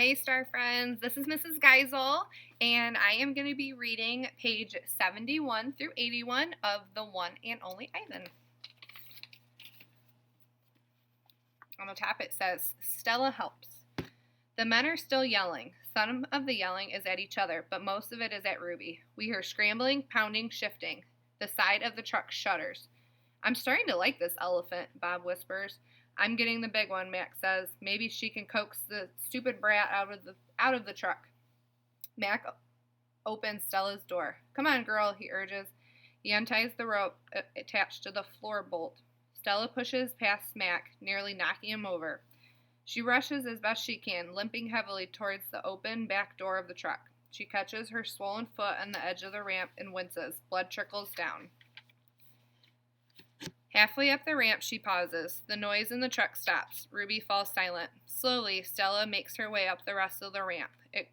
Hey, Star Friends, this is Mrs. Geisel, and I am going to be reading page 71 through 81 of The One and Only Ivan. On the top it says, Stella helps. The men are still yelling. Some of the yelling is at each other, but most of it is at Ruby. We hear scrambling, pounding, shifting. The side of the truck shudders. I'm starting to like this elephant, Bob whispers. I'm getting the big one, Mac says. Maybe she can coax the stupid brat out of the truck. Mac opens Stella's door. Come on, girl, he urges. He unties the rope attached to the floor bolt. Stella pushes past Mac, nearly knocking him over. She rushes as best she can, limping heavily towards the open back door of the truck. She catches her swollen foot on the edge of the ramp and winces. Blood trickles down. Halfway up the ramp, she pauses. The noise in the truck stops. Ruby falls silent. Slowly, Stella makes her way up the rest of the ramp. It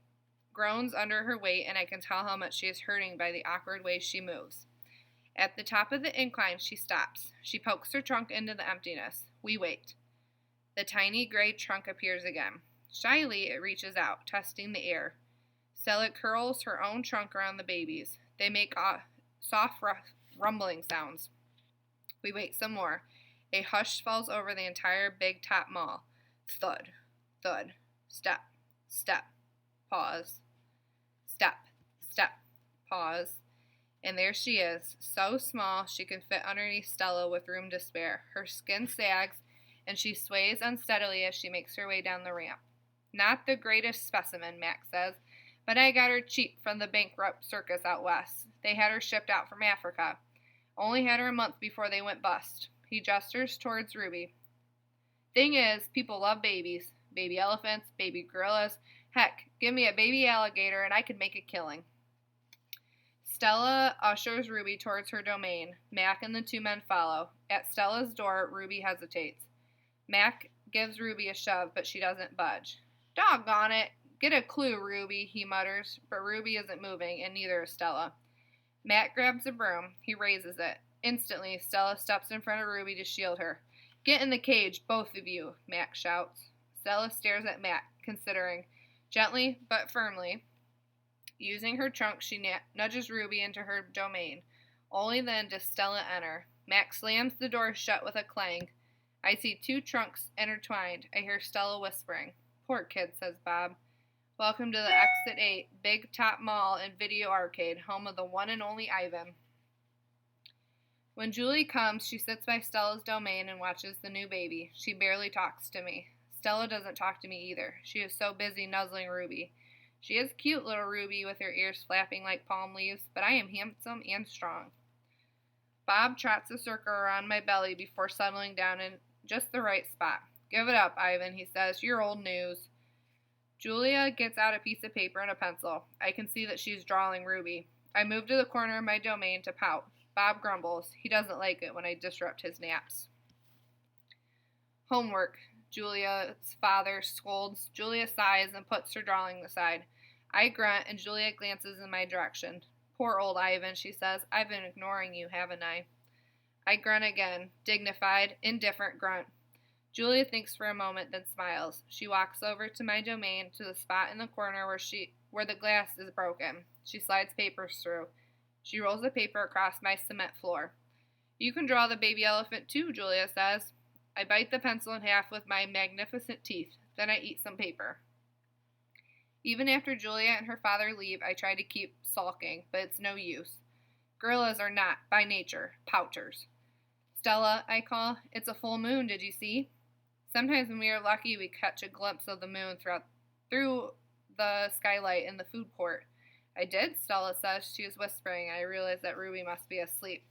groans under her weight, and I can tell how much she is hurting by the awkward way she moves. At the top of the incline, she stops. She pokes her trunk into the emptiness. We wait. The tiny gray trunk appears again. Shyly, it reaches out, testing the air. Stella curls her own trunk around the baby's. They make soft, rumbling sounds. We wait some more. A hush falls over the entire big top mall. Thud, thud, step, step, pause, step, step, pause. And there she is, so small she can fit underneath Stella with room to spare. Her skin sags, and she sways unsteadily as she makes her way down the ramp. Not the greatest specimen, Mac says, but I got her cheap from the bankrupt circus out west. They had her shipped out from Africa. Only had her a month before they went bust. He gestures towards Ruby. Thing is, people love babies. Baby elephants, baby gorillas. Heck, give me a baby alligator and I could make a killing. Stella ushers Ruby towards her domain. Mac and the two men follow. At Stella's door, Ruby hesitates. Mac gives Ruby a shove, but she doesn't budge. Doggone it. Get a clue, Ruby, he mutters, but Ruby isn't moving, and neither is Stella. Mac grabs a broom. He raises it. Instantly, Stella steps in front of Ruby to shield her. Get in the cage, both of you, Mac shouts. Stella stares at Mac, considering. Gently, but firmly. Using her trunk, she nudges Ruby into her domain. Only then does Stella enter. Mac slams the door shut with a clang. I see two trunks intertwined. I hear Stella whispering. Poor kid, says Bob. Welcome to the Exit 8 Big Top Mall and Video Arcade, home of the one and only Ivan. When Julie comes, she sits by Stella's domain and watches the new baby. She barely talks to me. Stella doesn't talk to me either. She is so busy nuzzling Ruby. She is cute, little Ruby, with her ears flapping like palm leaves, but I am handsome and strong. Bob trots a circle around my belly before settling down in just the right spot. Give it up, Ivan, he says. You're old news. Julia gets out a piece of paper and a pencil. I can see that she's drawing Ruby. I move to the corner of my domain to pout. Bob grumbles. He doesn't like it when I disrupt his naps. Homework, Julia's father scolds. Julia sighs and puts her drawing aside. I grunt and Julia glances in my direction. Poor old Ivan, she says. I've been ignoring you, haven't I? I grunt again. Dignified, indifferent grunt. Julia thinks for a moment, then smiles. She walks over to my domain, to the spot in the corner where the glass is broken. She slides papers through. She rolls the paper across my cement floor. You can draw the baby elephant too, Julia says. I bite the pencil in half with my magnificent teeth. Then I eat some paper. Even after Julia and her father leave, I try to keep sulking, but it's no use. Gorillas are not, by nature, pouters. Stella, I call. It's a full moon, did you see? Sometimes when we are lucky, we catch a glimpse of the moon through the skylight in the food court. I did, Stella says. She is whispering, and I realize that Ruby must be asleep.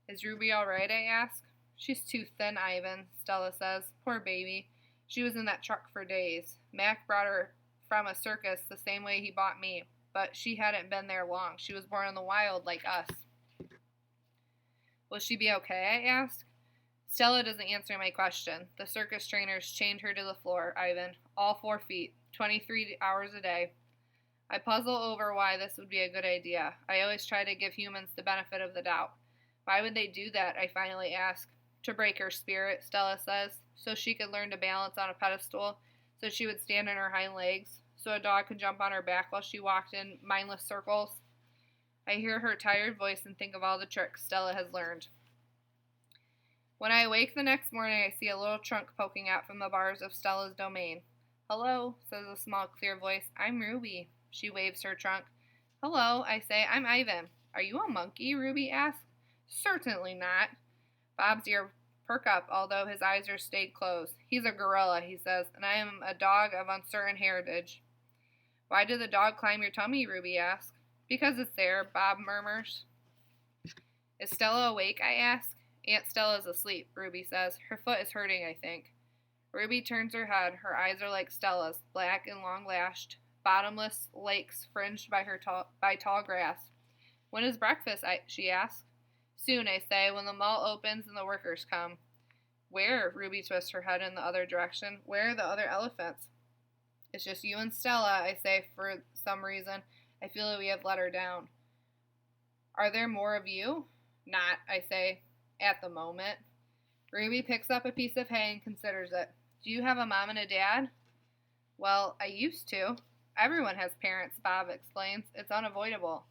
Is Ruby all right, I ask. She's too thin, Ivan, Stella says. Poor baby. She was in that truck for days. Mac brought her from a circus the same way he bought me, but she hadn't been there long. She was born in the wild like us. Will she be okay, I ask. Stella doesn't answer my question. The circus trainers chained her to the floor, Ivan. All 4 feet, 23 hours a day. I puzzle over why this would be a good idea. I always try to give humans the benefit of the doubt. Why would they do that, I finally ask. To break her spirit, Stella says, so she could learn to balance on a pedestal, so she would stand on her hind legs, so a dog could jump on her back while she walked in mindless circles. I hear her tired voice and think of all the tricks Stella has learned. When I awake the next morning, I see a little trunk poking out from the bars of Stella's domain. Hello, says a small, clear voice. I'm Ruby. She waves her trunk. Hello, I say. I'm Ivan. Are you a monkey? Ruby asks. Certainly not. Bob's ears perk up, although his eyes are stayed closed. He's a gorilla, he says, and I am a dog of uncertain heritage. Why did the dog climb your tummy? Ruby asks. Because it's there, Bob murmurs. Is Stella awake? I ask. Aunt Stella's asleep, Ruby says. Her foot is hurting, I think. Ruby turns her head. Her eyes are like Stella's, black and long-lashed, bottomless lakes fringed by tall grass. When is breakfast? She asks. Soon, I say, when the mall opens and the workers come. Where? Ruby twists her head in the other direction. Where are the other elephants? It's just you and Stella, I say, for some reason. I feel that we have let her down. Are there more of you? Not, I say, at the moment. Ruby picks up a piece of hay and considers it. Do you have a mom and a dad? Well, I used to. Everyone has parents, Bob explains. It's unavoidable.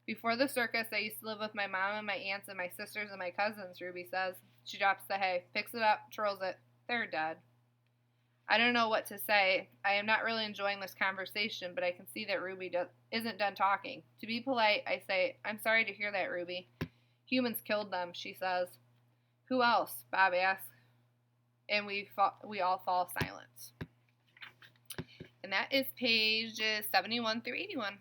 Before the circus, I used to live with my mom and my aunts and my sisters and my cousins, Ruby says. She drops the hay, picks it up, twirls it. They're dead. I don't know what to say. I am not really enjoying this conversation, but I can see that Ruby isn't done talking. To be polite, I say, I'm sorry to hear that, Ruby. Humans killed them, she says. Who else? Bob asks. And we all fall silent. And that is pages 71 through 81.